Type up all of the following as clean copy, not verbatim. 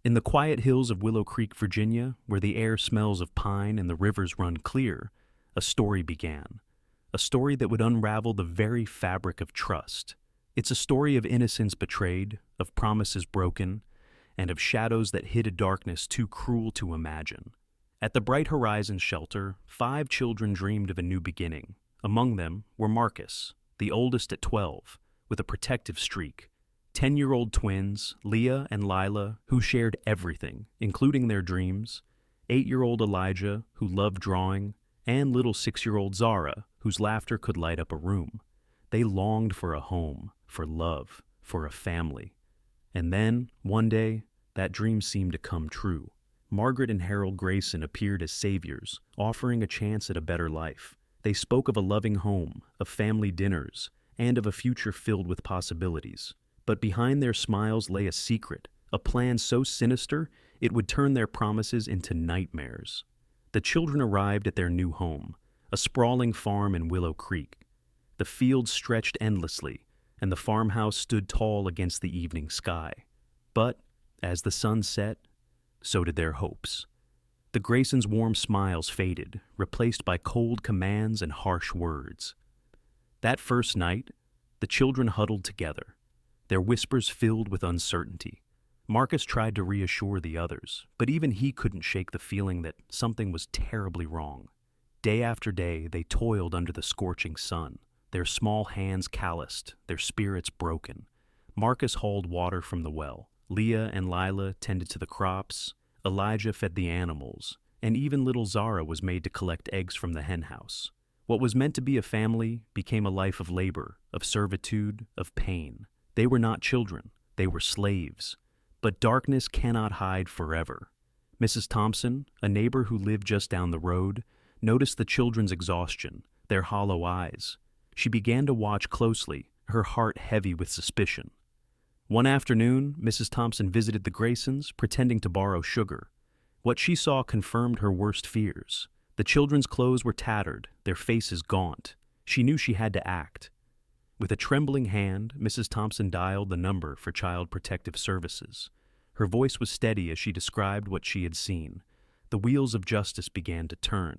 In the quiet hills of Willow Creek, Virginia, where the air smells of pine and the rivers run clear, a story began. A story that would unravel the very fabric of trust. It's a story of innocence betrayed, of promises broken, and of shadows that hid a darkness too cruel to imagine. At the Bright Horizons shelter, 5 children dreamed of a new beginning. Among them were Marcus, the oldest at 12, with a protective streak. 10-year-old twins, Leah and Lila, who shared everything, including their dreams. 8-year-old Elijah, who loved drawing, and little 6-year-old Zara, whose laughter could light up a room. They longed for a home, for love, for a family. And then, one day, that dream seemed to come true. Margaret and Harold Grayson appeared as saviors, offering a chance at a better life. They spoke of a loving home, of family dinners, and of a future filled with possibilities. But behind their smiles lay a secret, a plan so sinister it would turn their promises into nightmares. The children arrived at their new home, a sprawling farm in Willow Creek. The fields stretched endlessly, and the farmhouse stood tall against the evening sky. But, as the sun set, so did their hopes. The Graysons' warm smiles faded, replaced by cold commands and harsh words. That first night, the children huddled together, their whispers filled with uncertainty. Marcus tried to reassure the others, but even he couldn't shake the feeling that something was terribly wrong. Day after day, they toiled under the scorching sun, their small hands calloused, their spirits broken. Marcus hauled water from the well. Leah and Lila tended to the crops. Elijah fed the animals, and even little Zara was made to collect eggs from the henhouse. What was meant to be a family became a life of labor, of servitude, of pain. They were not children, they were slaves. But darkness cannot hide forever. Mrs. Thompson, a neighbor who lived just down the road, noticed the children's exhaustion, their hollow eyes. She began to watch closely, her heart heavy with suspicion. One afternoon, Mrs. Thompson visited the Graysons, pretending to borrow sugar. What she saw confirmed her worst fears. The children's clothes were tattered, their faces gaunt. She knew she had to act. With a trembling hand, Mrs. Thompson dialed the number for Child Protective Services. Her voice was steady as she described what she had seen. The wheels of justice began to turn.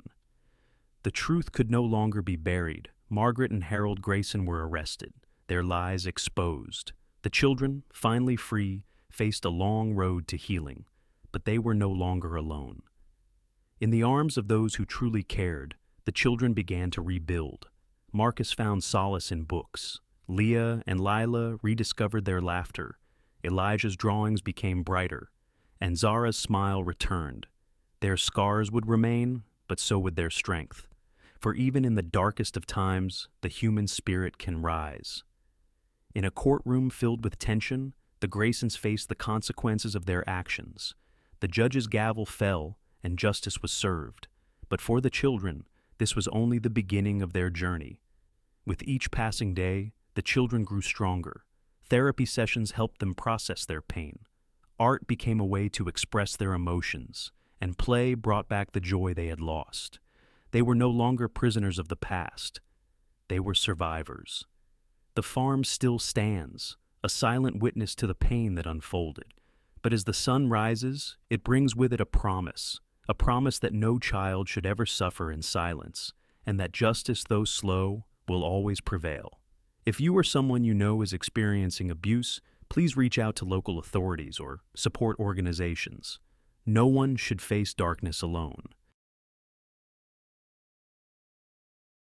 The truth could no longer be buried. Margaret and Harold Grayson were arrested, their lies exposed. The children, finally free, faced a long road to healing, but they were no longer alone. In the arms of those who truly cared, the children began to rebuild. Marcus found solace in books. Leah and Lila rediscovered their laughter. Elijah's drawings became brighter, and Zara's smile returned. Their scars would remain, but so would their strength. For even in the darkest of times, the human spirit can rise. In a courtroom filled with tension, the Graysons faced the consequences of their actions. The judge's gavel fell, and justice was served. But for the children, this was only the beginning of their journey. With each passing day, the children grew stronger. Therapy sessions helped them process their pain. Art became a way to express their emotions, and play brought back the joy they had lost. They were no longer prisoners of the past. They were survivors. The farm still stands, a silent witness to the pain that unfolded. But as the sun rises, it brings with it a promise that no child should ever suffer in silence, and that justice, though slow, will always prevail. If you or someone you know is experiencing abuse, please reach out to local authorities or support organizations. No one should face darkness alone.